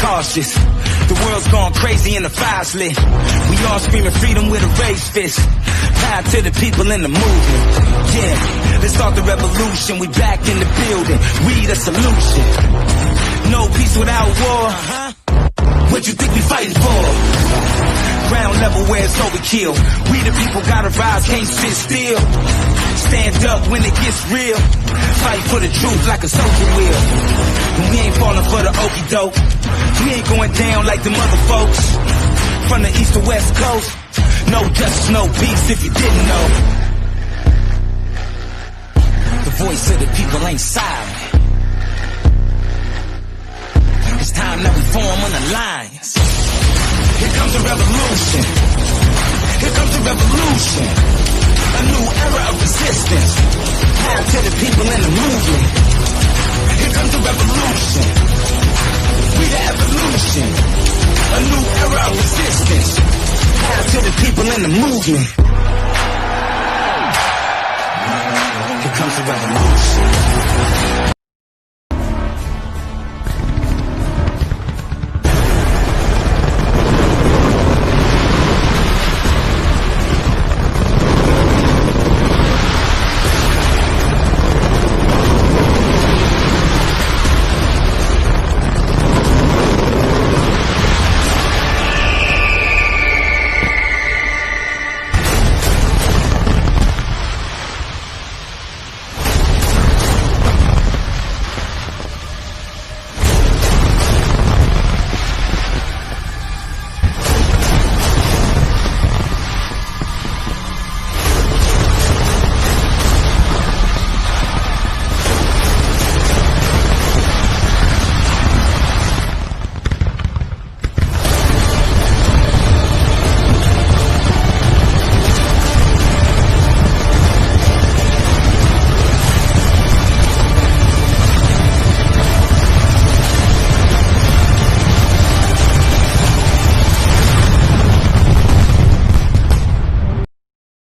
cautious. The world's gone crazy and the fire's lit. We all screaming freedom with a raised fist. Power to the people in the movement. Yeah, let's start the revolution. We back in the building. We the solution. No peace without war. What you think we fighting for? Ground level where it's overkill. We the people gotta rise, can't sit still. Stand up when it gets real. Fight for the truth like a soldier will. And we ain't falling for the okie doke. We ain't going down like them other folks. From the east to west coast. No justice, no peace if you didn't know. The voice of the people ain't silent. It's time that we form an alliance. Here comes the revolution. Here comes the revolution. A new era of resistance. Power to the people in the movement. Here comes the revolution. We the evolution. A new era of resistance. Power to the people in the movement. Here comes the revolution.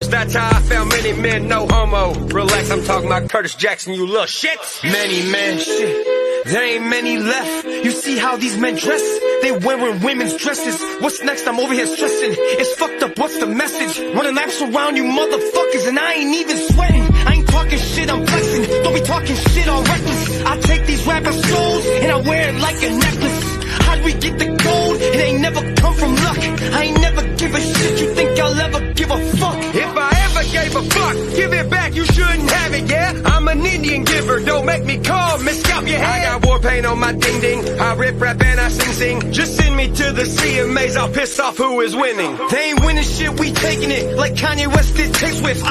That's how I found many men, no homo. Relax, I'm talking about Curtis Jackson, you little shit. Many men, shit. There ain't many left. You see how these men dress? They wearing women's dresses. What's next? I'm over here stressing. It's fucked up, what's the message? Running laps around you motherfuckers and I ain't even sweating. I ain't talking shit, I'm flexing. Don't be talking shit all reckless. I take these rappers' souls and I wear it like a necklace. How'd we get the gold? It ain't never come from luck. I ain't never give a shit. You think I'll ever give a fuck? If I ever gave a fuck, give it back, you shouldn't have it, yeah? I'm an Indian giver, don't make me call, miss scalp your head. I got war paint on my ding ding, I rip rap and I sing sing. Just send me to the CMAs, I'll piss off who is winning. They ain't winning shit, we taking it, like Kanye West did T-Swift.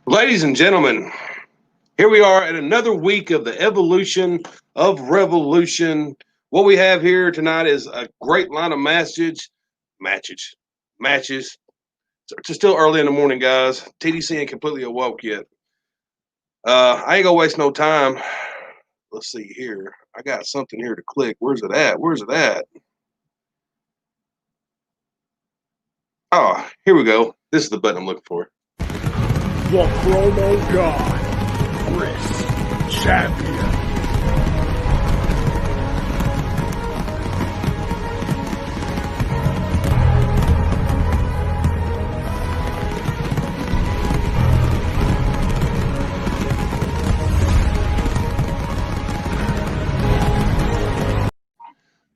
Ladies and gentlemen, here we are at another week of the evolution of revolution. What we have here tonight is a great line of matches. It's still early in the morning, guys. TDC ain't completely awoke yet. I ain't gonna waste no time. Let's see here. I got something here to click. Where's it at? Oh, here we go. This is the button I'm looking for. The promo god, Chris Champion.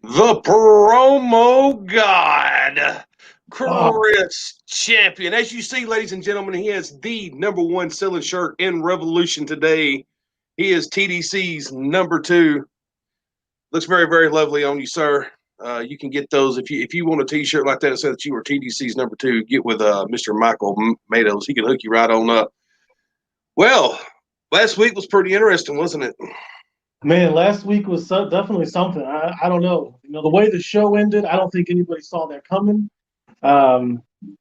The promo god, Chris Champion. As you see, ladies and gentlemen, he has the #1 selling shirt in Revolution today. He is TDC's #2. Looks very, very lovely on you, sir. You can get those if you want a T-shirt like that that says that you were TDC's number 2. Get with Mr. Michael Matos. He can hook you right on up. Well, last week was pretty interesting, wasn't it? Man, last week was definitely something. I don't know. The way the show ended, I don't think anybody saw that coming.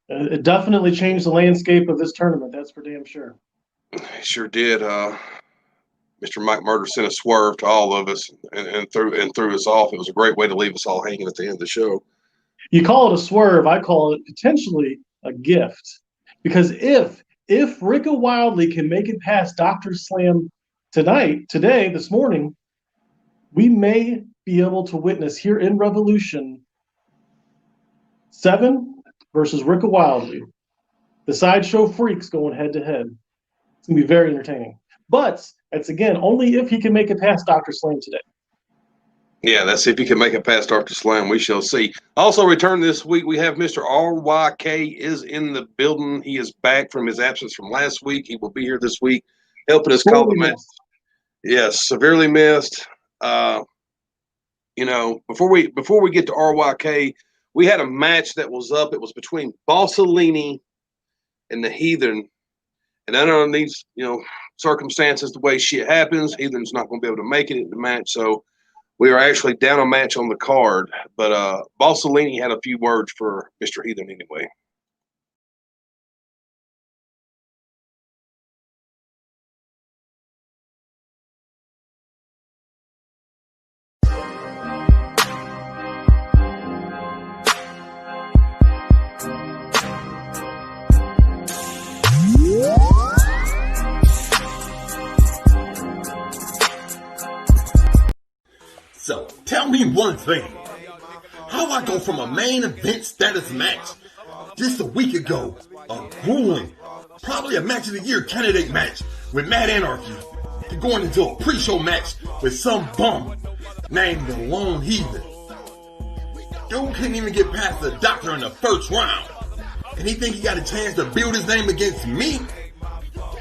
It definitely changed the landscape of this tournament. That's for damn sure. It sure did. Mr. Mike Murder sent a swerve to all of us and threw us off. It was a great way to leave us all hanging at the end of the show. You call it a swerve. I call it potentially a gift. Because if Ricka Wildly can make it past Dr. Slam this morning, we may be able to witness here in Revolution 7 versus Ricka Wildly. The Sideshow Freaks going head to head. It's going to be very entertaining. But that's, again, only if he can make it past Dr. Slam today. Yeah, that's if he can make it past Dr. Slam. We shall see. Also return this week, we have Mr. RYK is in the building. He is back from his absence from last week. He will be here this week helping us call the match. Yes, severely missed. Before we get to RYK, we had a match that was up. It was between Bossolini and the Heathen. And under these, circumstances, the way shit happens, Heathen's not going to be able to make it in the match. So we are actually down a match on the card. But Bossolini had a few words for Mr. Heathen anyway. So, tell me one thing. How I go from a main event status match just a week ago, a grueling, probably a match of the year candidate match with Mad Anarchy, to going into a pre-show match with some bum named the Lone Heathen. Dude couldn't even get past the doctor in the first round. And he think he got a chance to build his name against me?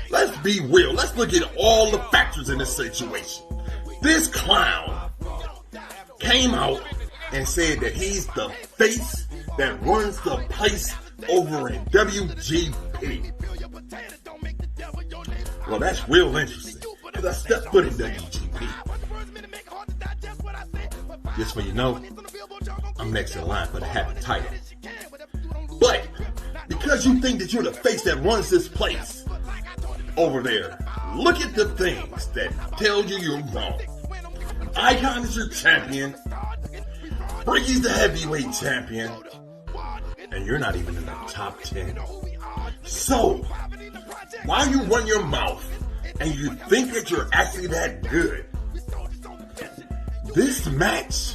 Let's be real. Let's look at all the factors in this situation. This clown came out and said that he's the face that runs the place over in WGP. Well, that's real interesting, because I stepped foot in WGP. Just so you know, I'm next in line for the happy title. But because you think that you're the face that runs this place over there, look at the things that tell you you're wrong. Icon is your champion. Bricky's the heavyweight champion. And you're not even in the top 10. So, while you run your mouth and you think that you're actually that good, this match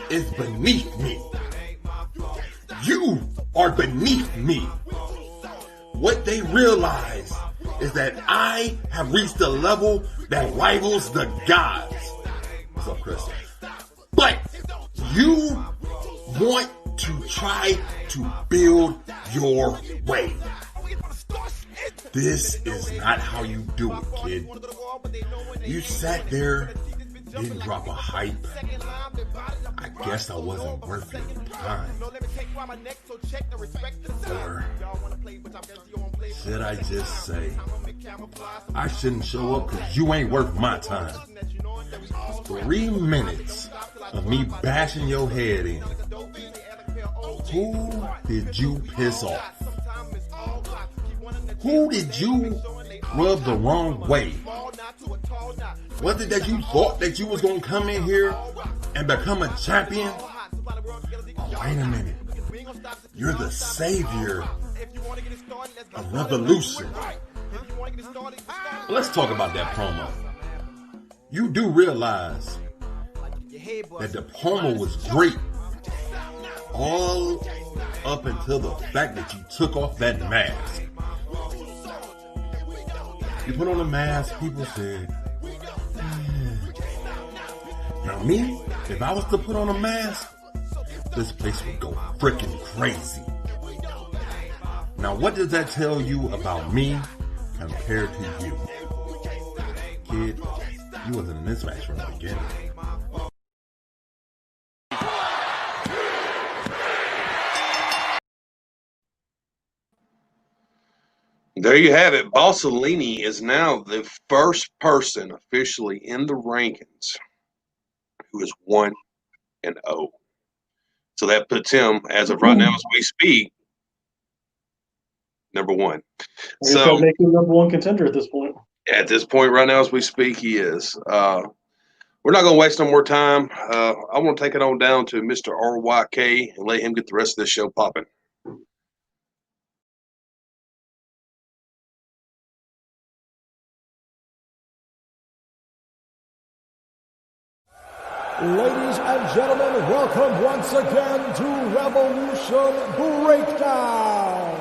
is beneath me. You are beneath me. What they realize is that I have reached a level that rivals the gods. What's up, Chris? But you want to try to build your way. This is not how you do it, kid. You sat there, didn't drop a hype. I guess I wasn't worth your time. Or should I just say, I shouldn't show up because you ain't worth my time. 3 minutes of me bashing your head in. Who did you piss off? Who did you rub the wrong way? Was it that you thought that you was going to come in here and become a champion? Wait a minute. You're the savior of Revolution. Let's talk about that promo. You do realize that the promo was great all up until the fact that you took off that mask. You put on a mask, people said, Now me, if I was to put on a mask, this place would go freaking crazy. Now what does that tell you about me compared to you? Kid, you wasn't in this match from the beginning. There you have it. Bossellini is now the first person officially in the rankings who is 1-0. So that puts him, as of right now, as we speak, number one. I guess that makes him number one contender at this point. At this point, right now, as we speak, he is. We're not going to waste no more time. I want to take it on down to Mr. RYK and let him get the rest of this show popping. Ladies and gentlemen, welcome once again to Revolution Breakdown.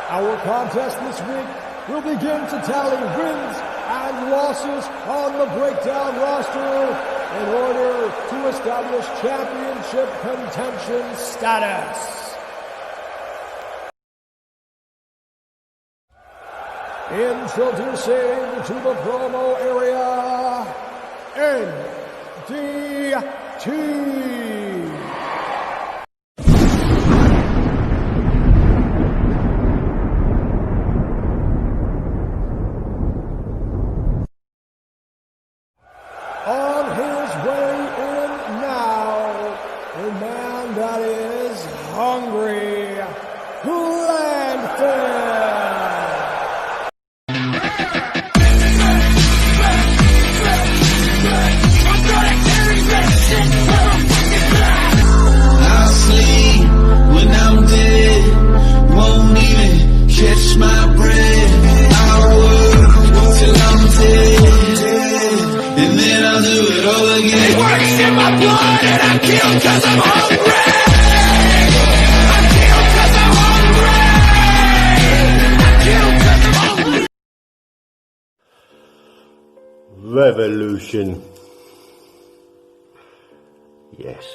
Our contest this week will begin to tally wins and losses on the Breakdown roster in order to establish championship contention status. Introducing to the promo area, NDT. On his way in now, a man that is hungry, Landfill. I'll sleep when I'm dead, won't even catch my breath. I'll work till I'm dead, and then I'll do it all again. It works in my blood and I kill 'cause I'm hungry. I kill 'cause I'm hungry. I kill 'cause I'm hungry. Revolution. Yes,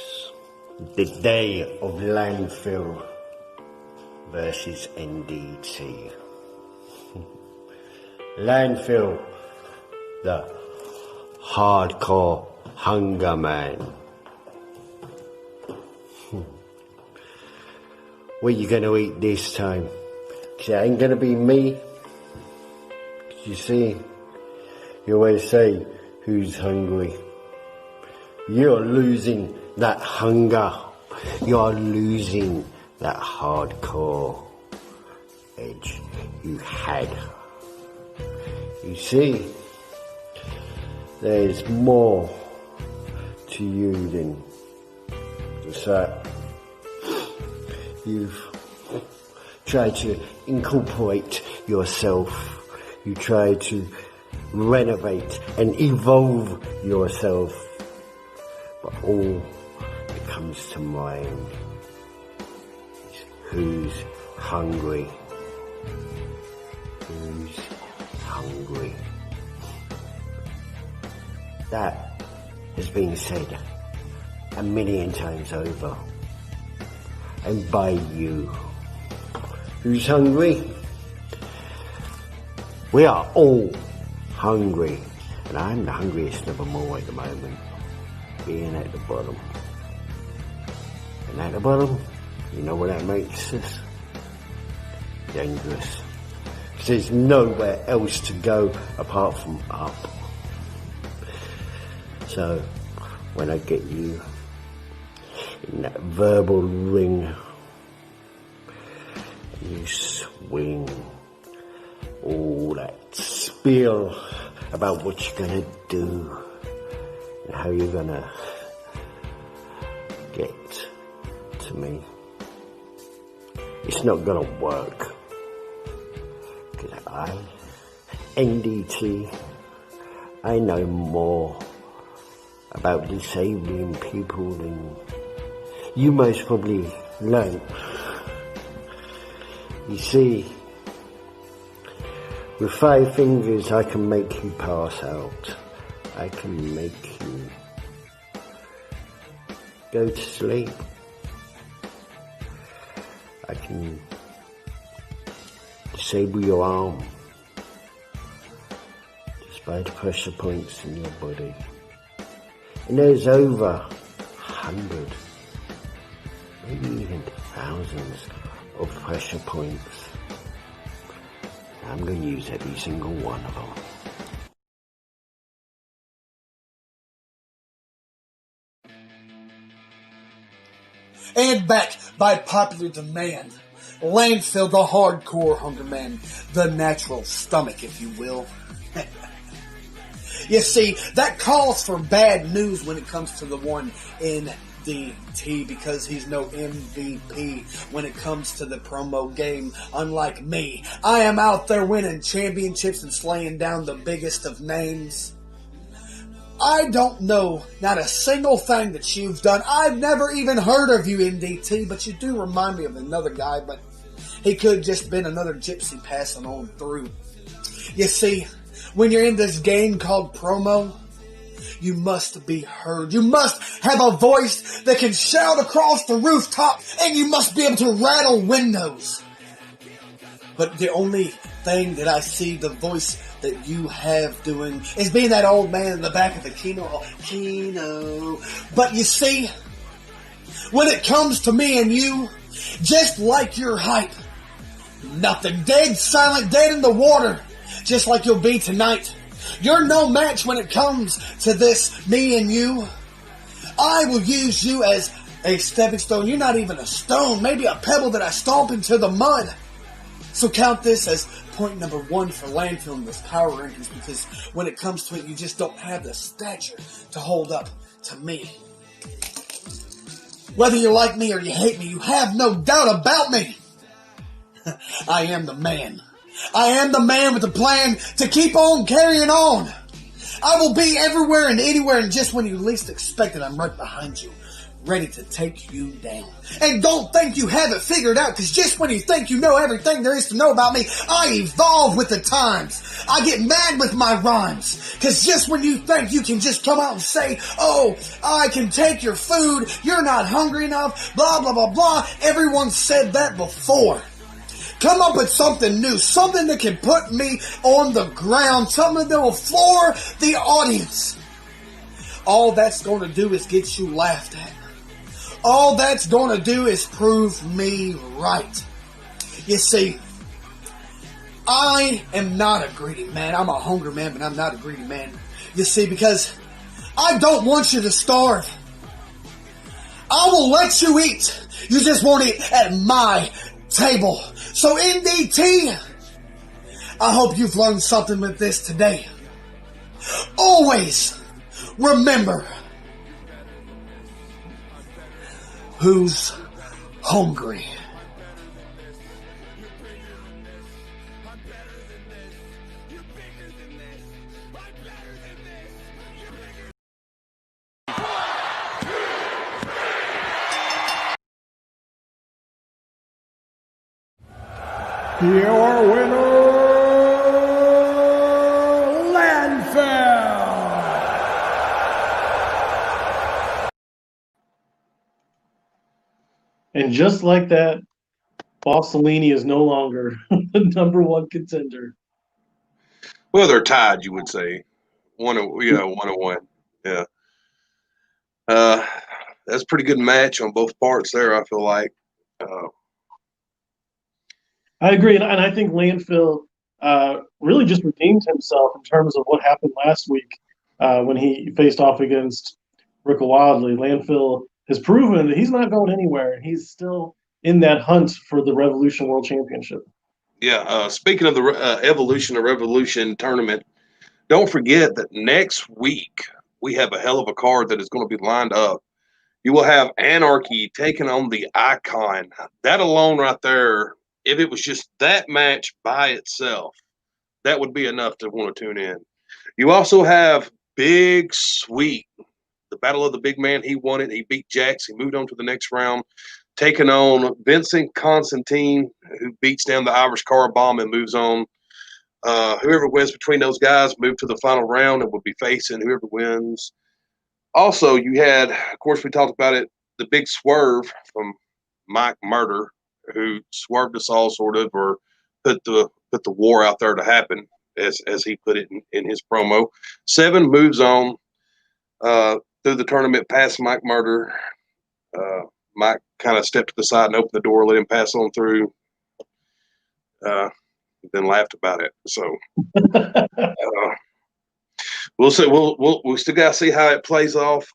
the day of Landfill versus NDT. Landfill, the hardcore hunger man. What are you gonna eat this time? 'Cause it ain't gonna be me. 'Cause you see, you always say, who's hungry? You're losing that hunger. You're losing that hardcore edge you had. You see, there's more to you than just that. You've tried to incorporate yourself. You try to renovate and evolve yourself. But all that comes to mind is who's hungry. Who's hungry? That has been said a million times over. And by you. Who's hungry? We are all hungry. And I'm the hungriest of them all at the moment. Being at the bottom. And at the bottom, you know what that makes us? Dangerous. Because there's nowhere else to go apart from up. So, when I get you in that verbal ring, you swing all that spiel about what you're gonna do and how you're gonna get to me. It's not gonna work. 'Cause I, NDT, I know more about disabling people than you most probably learned. You see, with 5 fingers I can make you pass out. I can make you go to sleep. I can disable your arm just by the pressure points in your body. And there's over 100, maybe even thousands of pressure points I'm going to use every single one of them. And back by popular demand, Landfill, the hardcore Hunger Man, the natural stomach, if you will. You see, that calls for bad news when it comes to the one NDT, because he's no MVP when it comes to the promo game. Unlike me, I am out there winning championships and slaying down the biggest of names. I don't know not a single thing that you've done. I've never even heard of you, NDT, but you do remind me of another guy, but he could have just been another gypsy passing on through. You see, when you're in this game called promo, you must be heard. You must have a voice that can shout across the rooftop, and you must be able to rattle windows. But the only thing that I see the voice that you have doing is being that old man in the back of the Kino. But you see, when it comes to me and you, just like your hype, nothing, dead silent, dead in the water, just like you'll be tonight. You're no match when it comes to this, me and you. I will use you as a stepping stone. You're not even a stone, maybe a pebble that I stomp into the mud. So count this as point number 1 for Landfill in this power rankings, because when it comes to it, you just don't have the stature to hold up to me. Whether you like me or you hate me, you have no doubt about me. I am the man. I am the man with a plan to keep on carrying on. I will be everywhere and anywhere, and just when you least expect it, I'm right behind you, ready to take you down. And don't think you have it figured out, because just when you think you know everything there is to know about me, I evolve with the times. I get mad with my rhymes, because just when you think you can just come out and say, oh, I can take your food, you're not hungry enough, blah, blah, blah, blah, everyone said that before. Come up with something new, something that can put me on the ground, something that will floor the audience. All that's going to do is get you laughed at. All that's going to do is prove me right. You see, I am not a greedy man. I'm a hungry man, but I'm not a greedy man. You see, because I don't want you to starve. I will let you eat. You just won't eat at my table. So NDT, I hope you've learned something with this today. Always remember who's hungry. Your winner, Landfill. And just like that, Bossolini is no longer the number 1 contender. Well, they're tied, you would say. 1-1. Yeah. That's a pretty good match on both parts there, I feel like. I agree, and I think Landfill really just redeemed himself in terms of what happened last week when he faced off against Rick Wildley. Landfill has proven that he's not going anywhere, and he's still in that hunt for the Revolution World Championship. Yeah, speaking of the Evolution or Revolution tournament, don't forget that next week we have a hell of a card that is going to be lined up. You will have Anarchy taking on the Icon. That alone right there, if it was just that match by itself, that would be enough to want to tune in. You also have Big Sweet, the Battle of the Big Man. He won it. He beat Jax. He moved on to the next round, taking on Vincent Constantine, who beats down the Irish Car Bomb and moves on. Whoever wins between those guys move to the final round and will be facing whoever wins. Also, you had, of course, we talked about it, the big swerve from Mike Murder, who swerved us all sort of, or put the war out there to happen, as he put it in his promo. 7 moves on through the tournament past Mike Murder. Mike kind of stepped to the side and opened the door, let him pass on through. then laughed about it. So we'll see. We still got to see how it plays off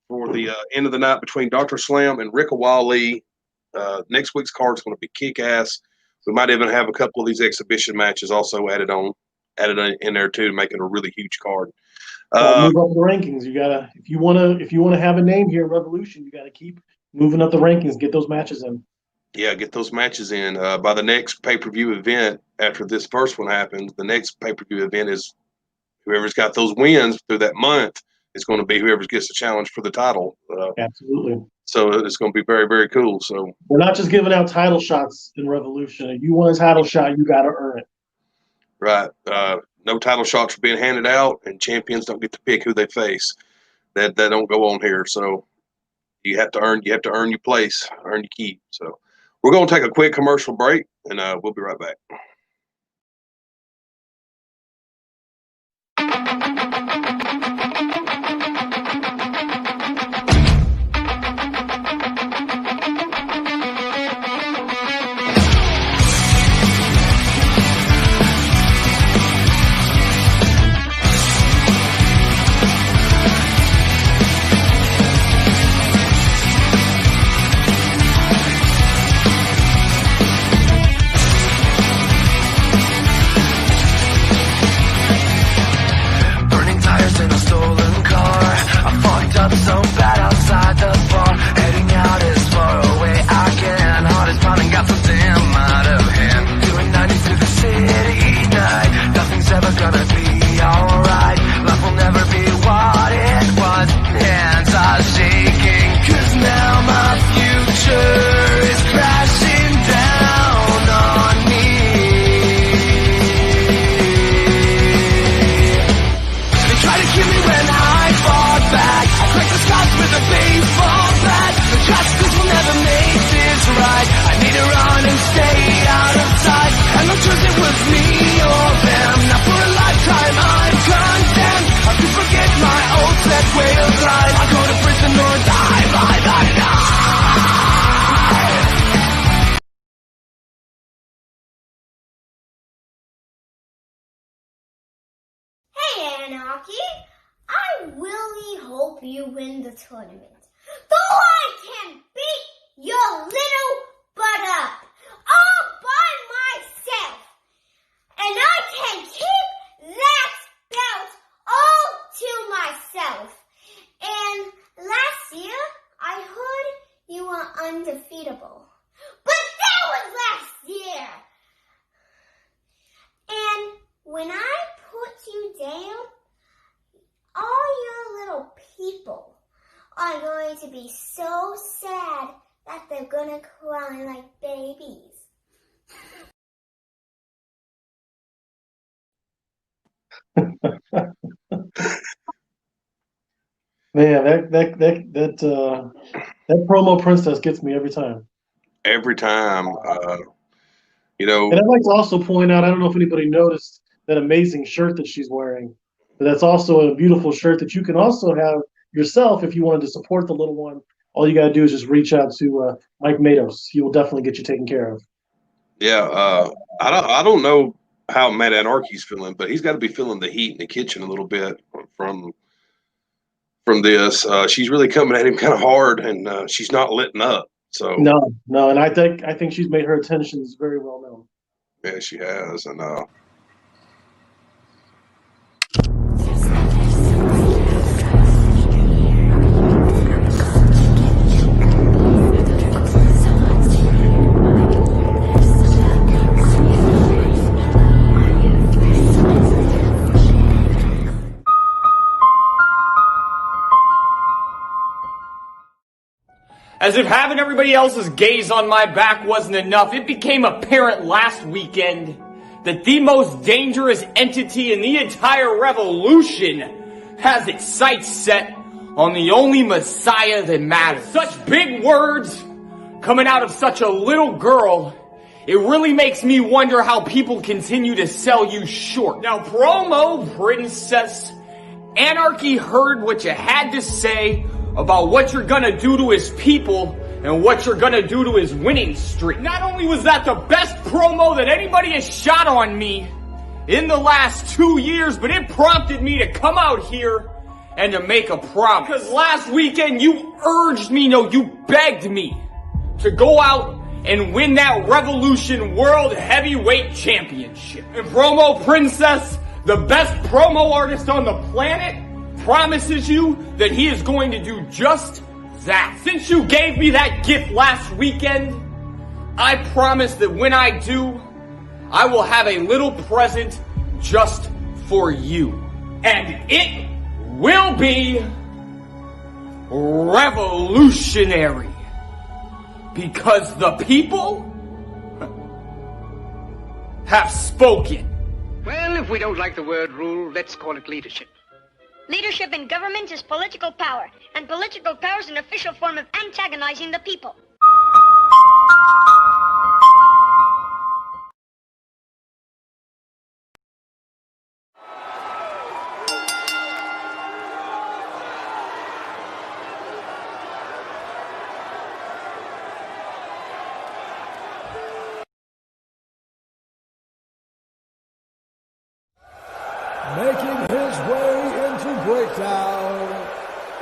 for the end of the night between Dr. Slam and Rick Wally. Next week's card is going to be kick-ass. We might even have a couple of these exhibition matches also added in there too, to make it a really huge card. Move up the rankings. You gotta, if you wanna have a name here, Revolution, you gotta keep moving up the rankings. Get those matches in. Yeah, get those matches in. By the next pay-per-view event, after this first one happens, the next pay-per-view event is whoever's got those wins through that month is going to be whoever gets the challenge for the title. Absolutely. So it's going to be very, very cool. So we're not just giving out title shots in Revolution. If you want a title shot, you got to earn it. Right. No title shots are being handed out, and champions don't get to pick who they face. That don't go on here. So you have to earn your place, earn your keep. So we're going to take a quick commercial break, and we'll be right back. I really hope you win the tournament. Though I can beat your little butt up all by myself. And I can keep that belt all to myself. And last year, I heard you were undefeatable. But that was last year. And when I put you down, all your little people are going to be so sad that they're going to cry like babies. Man, that promo princess gets me every time. Every time, And I'd like to also point out, I don't know if anybody noticed that amazing shirt that she's wearing. But that's also a beautiful shirt that you can also have yourself if you wanted to support the little one. All you got to do is just reach out to Mike Matos. He will definitely get you taken care of. Yeah, I don't know how Matt Anarchy's feeling, but he's got to be feeling the heat in the kitchen a little bit from this. She's really coming at him kind of hard, and she's not letting up. So no, and I think she's made her intentions very well known. Yeah, she has, and As if having everybody else's gaze on my back wasn't enough, it became apparent last weekend that the most dangerous entity in the entire revolution has its sights set on the only Messiah that matters. Such big words coming out of such a little girl, it really makes me wonder how people continue to sell you short. Now, promo Princess Anarchy heard what you had to say about what you're gonna do to his people, and what you're gonna do to his winning streak. Not only was that the best promo that anybody has shot on me in the last 2 years, but it prompted me to come out here and to make a promise. Because last weekend you urged me, no, you begged me to go out and win that Revolution World Heavyweight Championship. And Promo Princess, the best promo artist on the planet, promises you that he is going to do just that. Since you gave me that gift last weekend, I promise that when I do, I will have a little present just for you. And it will be revolutionary. Because the people have spoken. Well, if we don't like the word rule, let's call it leadership. Leadership in government is political power, and political power is an official form of antagonizing the people. Making his way into Breakdown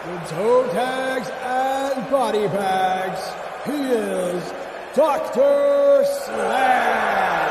with toe tags and body bags, he is Dr. Slam.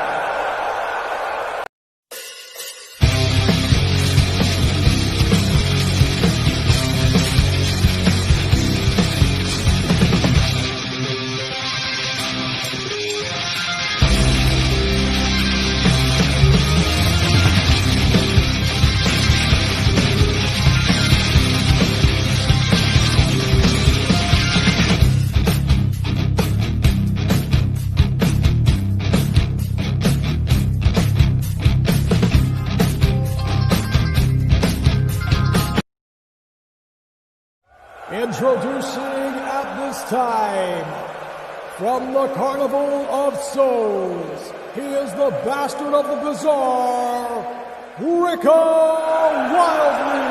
Introducing at this time, from the Carnival of Souls, he is the bastard of the bizarre, Rico Wildly.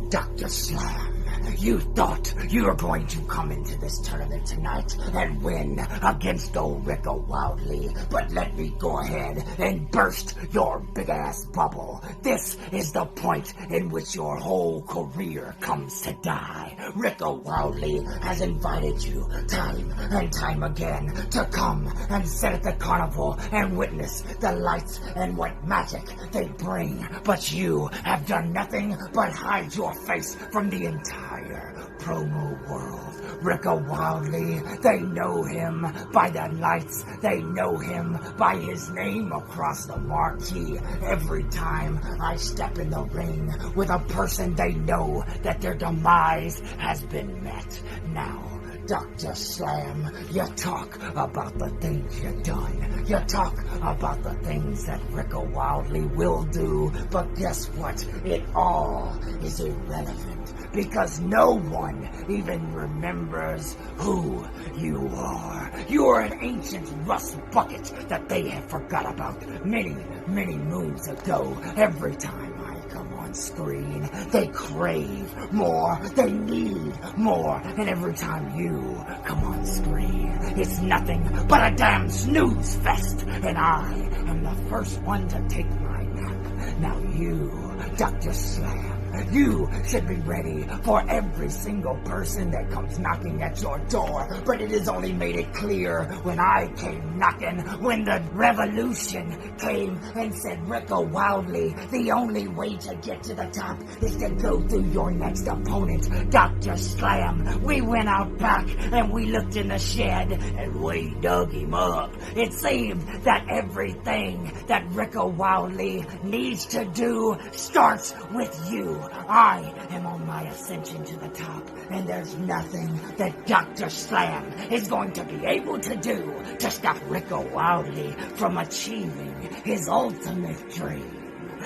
Dr. Slam, you thought you were going to come into this tournament tonight and win against old Rico Wildly, but let me go ahead and burst your big-ass bubble. This is the point in which your whole career comes to die. Rico Wildly has invited you time and time again to come and sit at the carnival and witness the lights and what magic they bring, but you have done nothing but hide your face from the entire promo world. Rico Wildly, they know him by the lights, they know him by his name across the marquee. Every time I step in the ring with a person, they know that their demise has been met. Now, Dr. Slam, you talk about the things you've done. You talk about the things that Rico Wildly will do, but guess what? It all is irrelevant, because no one even remembers who you are. You are an ancient rust bucket that they have forgot about many, many moons ago. Every time I come on screen, they crave more, they need more, and every time you come on screen, it's nothing but a damn snooze fest, and I am the first one to take my nap. Now you, Dr. Slam, You should be ready for every single person that comes knocking at your door. But it has only made it clear when I came knocking, when the revolution came and said, Rico Wildly, the only way to get to the top is to go through your next opponent, Dr. Slam. We went out back and we looked in the shed and we dug him up. It seemed that everything that Rico Wildly needs to do starts with you. I am on my ascension to the top, and there's nothing that Dr. Slam is going to be able to do to stop Rico Wildly from achieving his ultimate dream.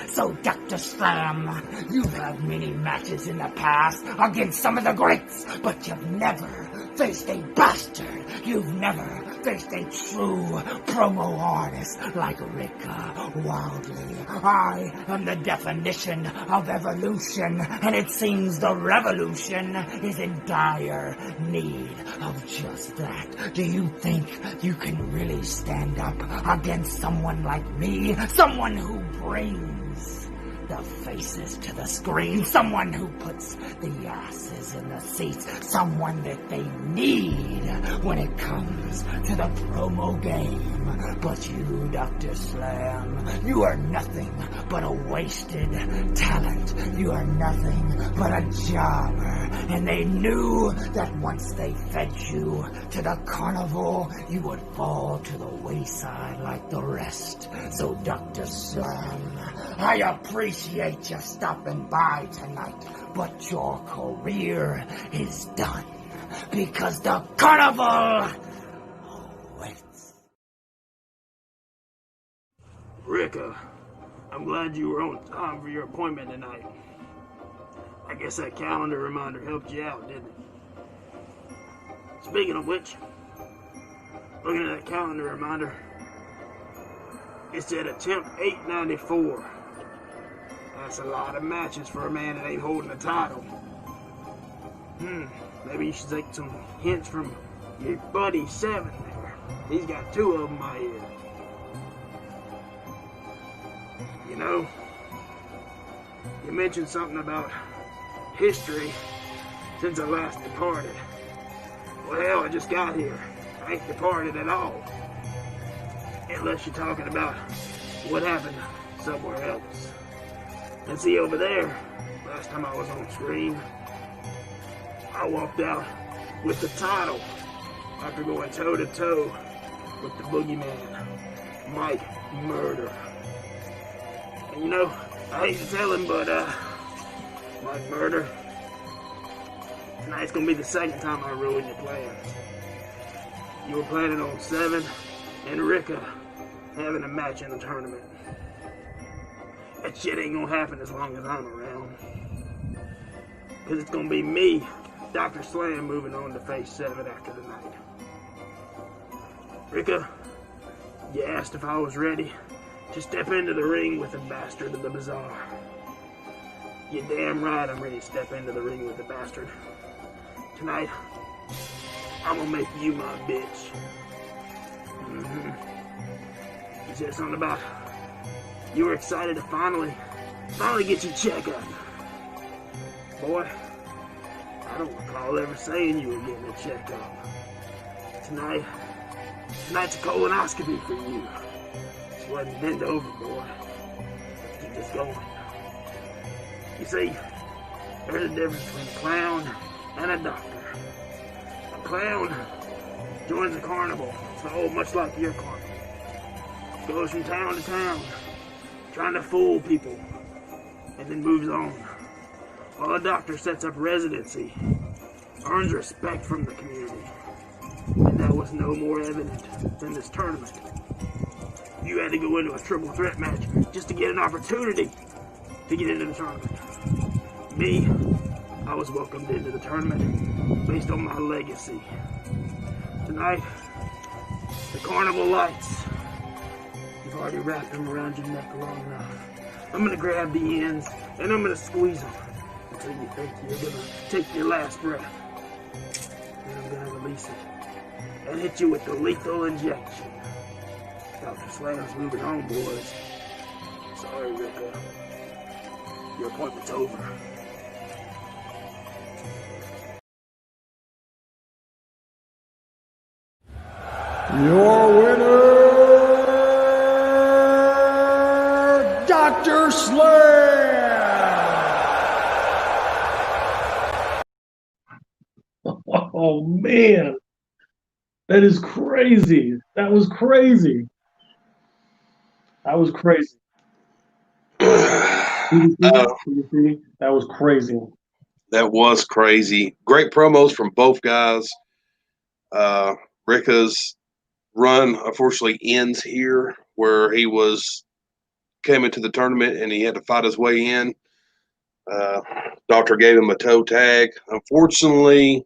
So, Dr. Slam, you've had many matches in the past against some of the greats, but you've never faced a bastard. You've never faced a true promo artist like Rico Wildly. I am the definition of evolution, and it seems the revolution is in dire need of just that. Do you think you can really stand up against someone like me? Someone who brings the faces to the screen, someone who puts the asses in the seats, someone that they need when it comes to the promo game. But you, Dr. Slam, you are nothing but a wasted talent. You are nothing but a jobber. And they knew that once they fed you to the carnival, you would fall to the wayside like the rest. So, Dr. Slam, I appreciate you stopping by tonight, but your career is done because the carnival waits. Rico, I'm glad you were on time for your appointment tonight. I guess that calendar reminder helped you out, didn't it? Speaking of which, looking at that calendar reminder, it said attempt 894. That's a lot of matches for a man that ain't holding a title. Maybe you should take some hints from your buddy Seven there. He's got 2 of them, I hear. You know, you mentioned something about history since I last departed. Well, hell, I just got here. I ain't departed at all. Unless you're talking about what happened somewhere else. And see, over there, last time I was on screen, I walked out with the title after going toe-to-toe with the boogeyman, Mike Murder. And you know, I hate to tell him, but, Mike Murder, tonight's gonna be the second time I ruined your plans. You were planning on Seven and Rico having a match in the tournament. That shit ain't gonna happen as long as I'm around. Cause it's gonna be me, Dr. Slam, moving on to face 7 after the night. Rico, you asked if I was ready to step into the ring with the bastard of the bazaar. You're damn right I'm ready to step into the ring with the bastard. Tonight, I'm gonna make you my bitch. You said something about you were excited to finally get your checkup. Boy, I don't recall ever saying you were getting a checkup. Tonight's a colonoscopy for you. Just go ahead and bend over, boy. Let's keep this going. You see, there's a difference between a clown and a doctor. A clown joins a carnival, so much like your carnival. Goes from town to town, trying to fool people, and then moves on. While a doctor sets up residency, earns respect from the community. And that was no more evident than this tournament. You had to go into a triple threat match just to get an opportunity to get into the tournament. Me, I was welcomed into the tournament based on my legacy. Tonight, the carnival lights. You've already wrapped them around your neck long enough. I'm gonna grab the ends and I'm gonna squeeze them until you think you're gonna take your last breath. Then I'm gonna release it and hit you with the lethal injection. Dr. Slam's moving on, boys. Sorry, Rico. Your appointment's over. Your winner, Dr. Slam. Oh man, that is crazy. That was crazy. That was crazy. CDC, that was crazy. That was crazy. Great promos from both guys. Ricca's run unfortunately ends here, where he came into the tournament and he had to fight his way in. Doctor gave him a toe tag. Unfortunately,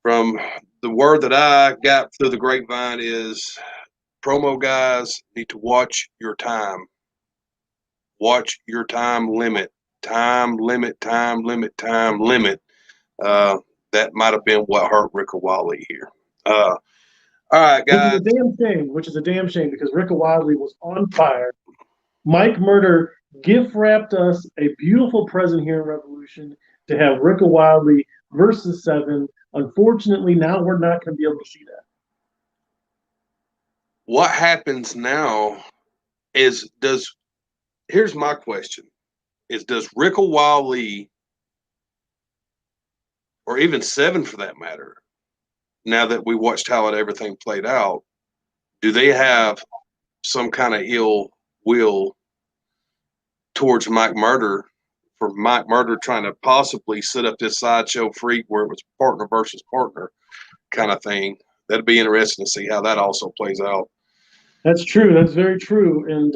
from the word that I got through the grapevine is promo guys need to watch your time. Watch your time limit. Time limit, time limit, time limit. That might have been what hurt Ricca Wiley here. All right, guys. Which is a damn shame because Ricca Wiley was on fire. Mike Murder gift wrapped us a beautiful present here in Revolution to have Ricca Wiley versus Seven. Unfortunately, now we're not going to be able to see that. What happens now is here's my question is does Ricca Wiley or even Seven for that matter, now that we watched how everything played out, do they have some kind of ill will towards Mike Murder for Mike Murder trying to possibly set up this sideshow freak where it was partner versus partner kind of thing? That'd be interesting to see how that also plays out. That's true. That's very true. And,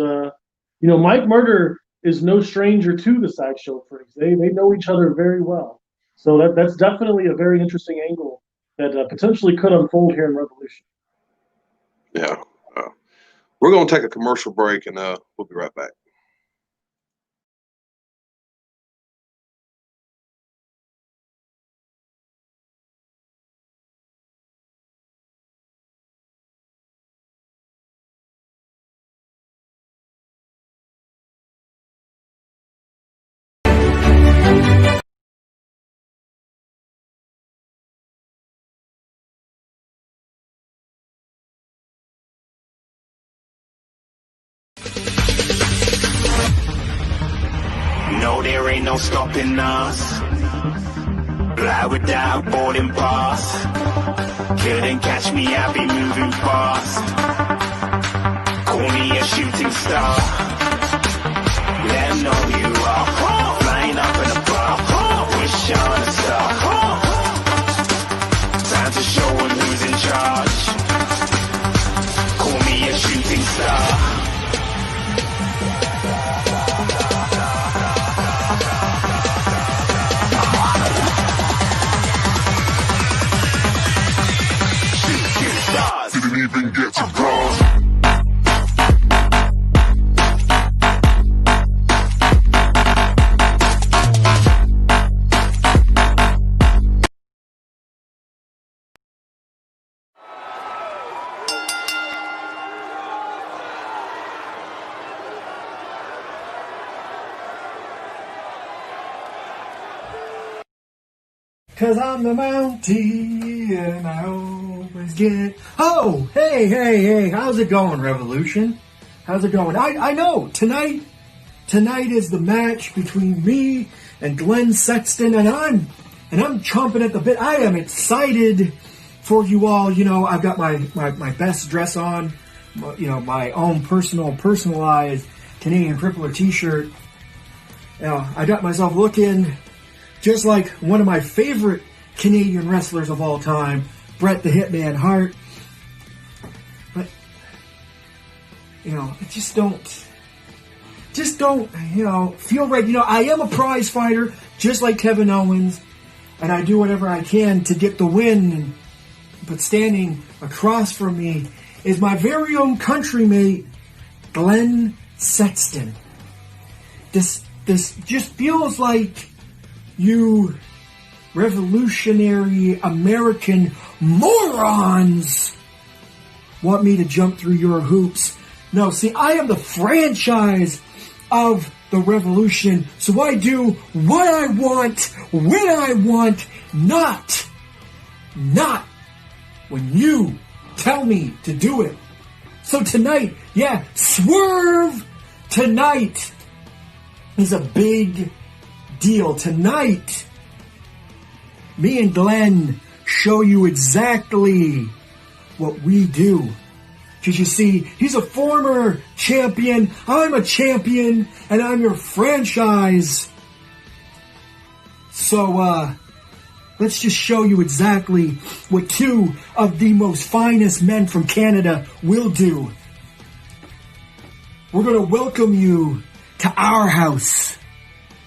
Mike Murder is no stranger to the sideshow freaks. They know each other very well. So that's definitely a very interesting angle that potentially could unfold here in Revolution. Yeah. We're going to take a commercial break, and we'll be right back. No, there ain't no stopping us. Fly without boarding pass. Couldn't catch me, I be moving fast. Call me a shooting star. Let 'em know you are flying up in a bar. Wish on a star. Time to show 'em who's in charge. Call me a shooting star. Didn't even get to cross. Cause I'm the Mountie and I always get... Oh, hey, how's it going, Revolution? How's it going? I know, tonight is the match between me and Glenn Sexton, and I'm chomping at the bit. I am excited for you all. I've got my best dress on, my own personalized Canadian Crippler t-shirt. I got myself looking just like one of my favorite Canadian wrestlers of all time, Bret the Hitman Hart. But, I just don't, feel right. I am a prize fighter, just like Kevin Owens, and I do whatever I can to get the win. But standing across from me is my very own countrymate, Glenn Sexton. This just feels like you revolutionary American morons want me to jump through your hoops. No, see, I am the franchise of the Revolution, so I do what I want, when I want, not when you tell me to do it. So tonight, yeah, Swerve tonight is a big deal. Tonight, me and Glenn show you exactly what we do. Because you see, he's a former champion, I'm a champion, and I'm your franchise. So, let's just show you exactly what two of the most finest men from Canada will do. We're going to welcome you to our house,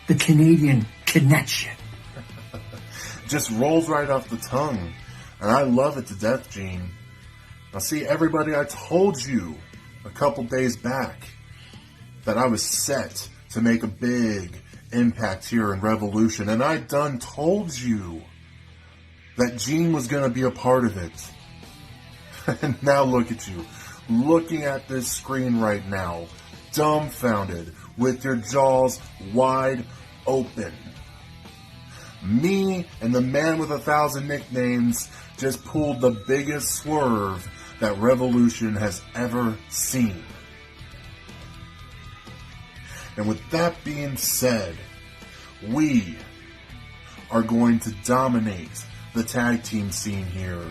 the Canadian Connection. Just rolls right off the tongue. And I love it to death, Gene. Now see, everybody, I told you a couple days back that I was set to make a big impact here in Revolution. And I done told you that Gene was going to be a part of it. And now look at you, looking at this screen right now, dumbfounded, with your jaws wide open. Me and the man with 1,000 nicknames just pulled the biggest swerve that Revolution has ever seen. And with that being said, we are going to dominate the tag team scene here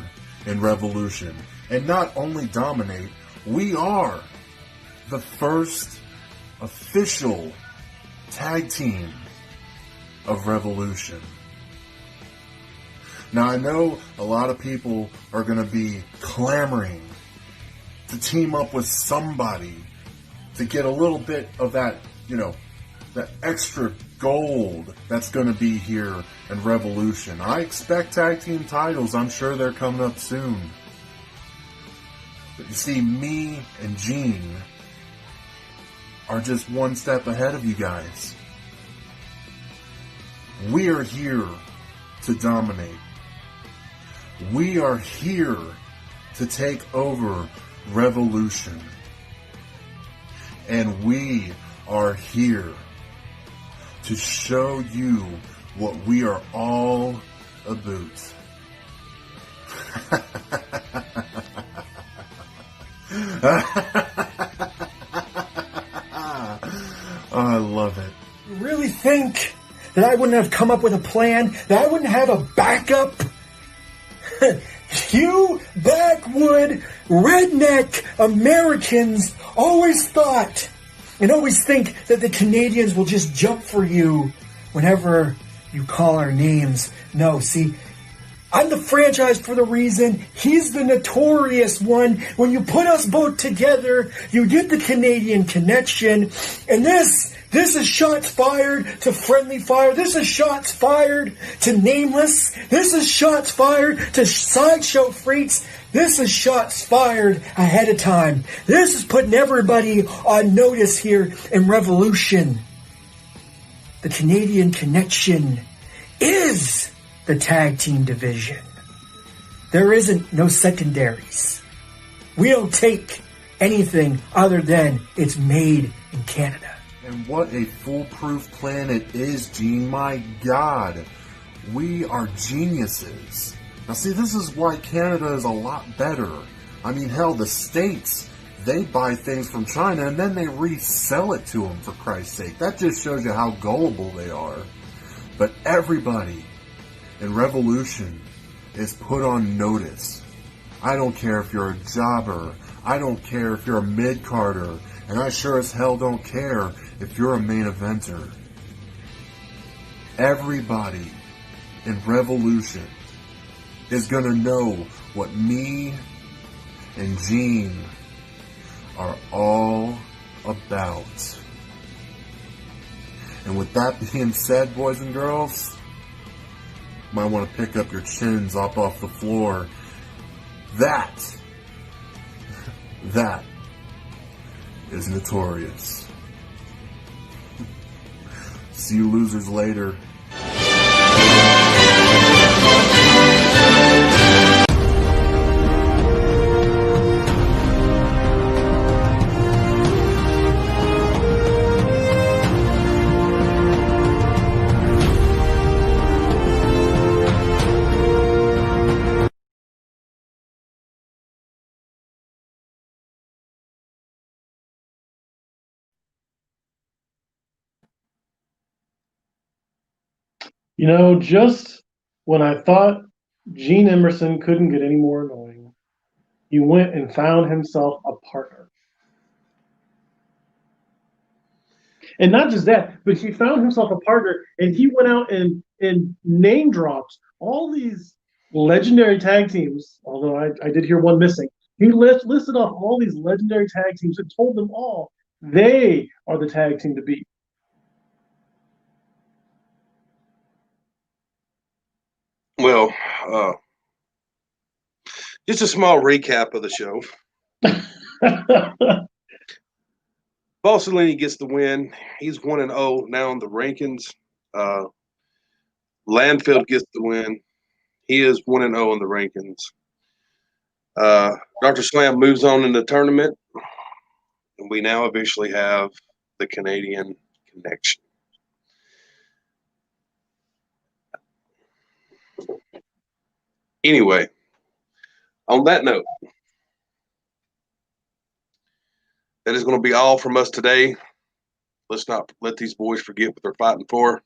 in Revolution. And not only dominate, we are the first official tag team of Revolution. Now I know a lot of people are going to be clamoring to team up with somebody to get a little bit of that, that extra gold that's going to be here in Revolution. I expect tag team titles. I'm sure they're coming up soon. But you see, me and Gene are just one step ahead of you guys. We are here to dominate. We are here to take over Revolution. And we are here to show you what we are all about. I love it. You really think that I wouldn't have come up with a plan? That I wouldn't have a backup? You backwood redneck Americans always thought and always think that the Canadians will just jump for you whenever you call our names. No, see, I'm the franchise for the reason. He's the notorious one. When you put us both together, you get the Canadian Connection. And this is shots fired to Friendly Fire. This is shots fired to Nameless. This is shots fired to Sideshow Freaks. This is shots fired ahead of time. This is putting everybody on notice here in Revolution. The Canadian Connection is the tag team division. There isn't no secondaries. We don't take anything other than it's made in Canada. And what a foolproof plan it is, Gene. My God. We are geniuses. Now see, this is why Canada is a lot better. I mean, hell, the States, they buy things from China and then they resell it to them, for Christ's sake. That just shows you how gullible they are. But everybody in Revolution is put on notice. I don't care if you're a jobber. I don't care if you're a mid-carder. And I sure as hell don't care if you're a main eventer. Everybody in Revolution is going to know what me and Gene are all about. And with that being said, boys and girls, you might want to pick up your chins up off the floor. That is Notorious. See you losers later. Just when I thought Gene Emerson couldn't get any more annoying, he went and found himself a partner. And not just that, but he found himself a partner and he went out and name dropped all these legendary tag teams, although I did hear one missing. He listed off all these legendary tag teams and told them all they are the tag team to beat. Well, just a small recap of the show. Bossellini gets the win. He's 1-0 now in the rankings. Landfield gets the win. He is 1-0 in the rankings. Dr. Slam moves on in the tournament, and we now officially have the Canadian connection. Anyway, on that note, that is going to be all from us today. Let's not let these boys forget what they're fighting for.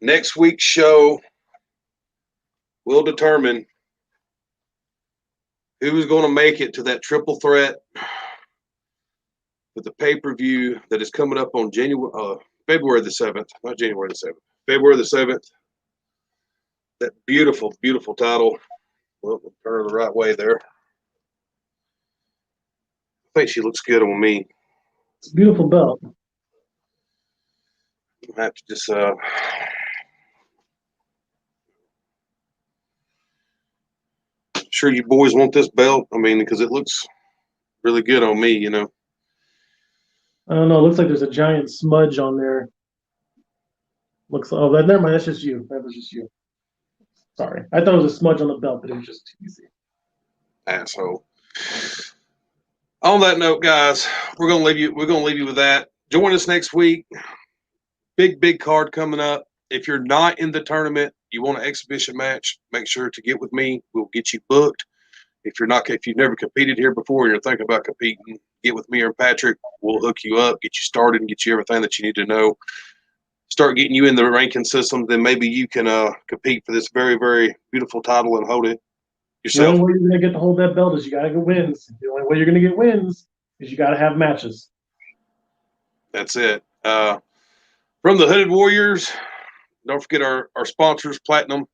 Next week's show will determine who's going to make it to that triple threat with the pay-per-view that is coming up on February the 7th. Not January the 7th. February the 7th. That beautiful, beautiful title. Well, turn her the right way there. I think she looks good on me. It's a beautiful belt. I have to just sure you boys want this belt. I mean, because it looks really good on me, I don't know. It looks like there's a giant smudge on there. Never mind. That's just you. That was just you. Sorry. I thought it was a smudge on the belt, but it was just too easy. Asshole. On that note, guys, we're gonna leave you with that. Join us next week. Big card coming up. If you're not in the tournament, you want an exhibition match, make sure to get with me. We'll get you booked. If you've never competed here before and you're thinking about competing, get with me or Patrick. We'll hook you up, get you started, and get you everything that you need to know. Start getting you in the ranking system, then maybe you can compete for this very, very beautiful title and hold it yourself. The only way you're going to get to hold that belt is you got to get wins. The only way you're going to get wins is you got to have matches. That's it. From the Hooded Warriors, don't forget our sponsors, Platinum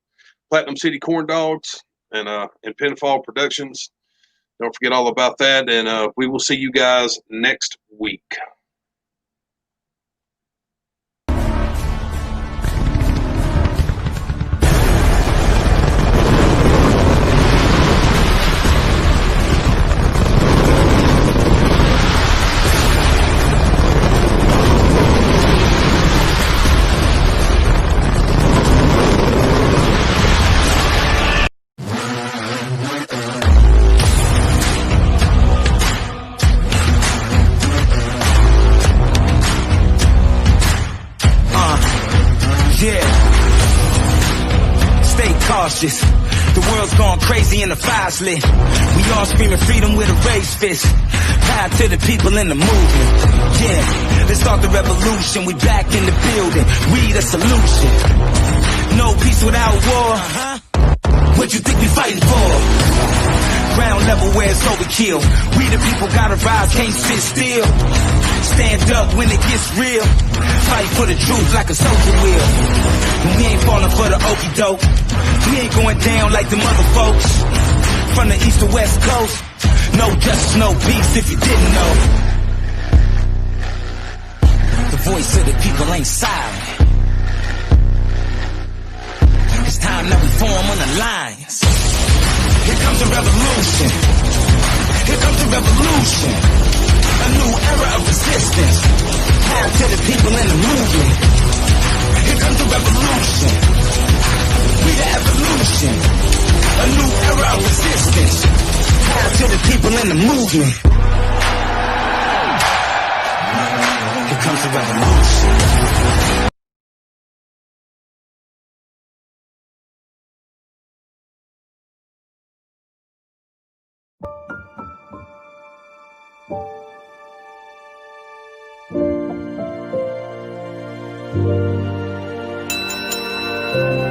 City Corn Dogs and Pinfall Productions. Don't forget all about that, and we will see you guys next week. Cautious. The world's gone crazy and the fire's lit. We all screaming freedom with a raised fist. Power to the people in the movement. Yeah, let's start the revolution. We back in the building. We the solution. No peace without war. What you think we fighting for? Ground level where it's overkill. We the people gotta rise, can't sit still. Stand up when it gets real. Fight for the truth like a soldier will. We ain't falling for the okie doke. We ain't going down like the other folks. From the east to west coast. No justice, no peace if you didn't know. The voice of the people ain't silent. It's time that we form an alliance. Here comes the revolution. Here comes the revolution. A new era of resistance. Power to the people in the movement. Here comes the revolution. We the evolution. A new era of resistance. Power to the people in the movement. Here comes the revolution. Bye.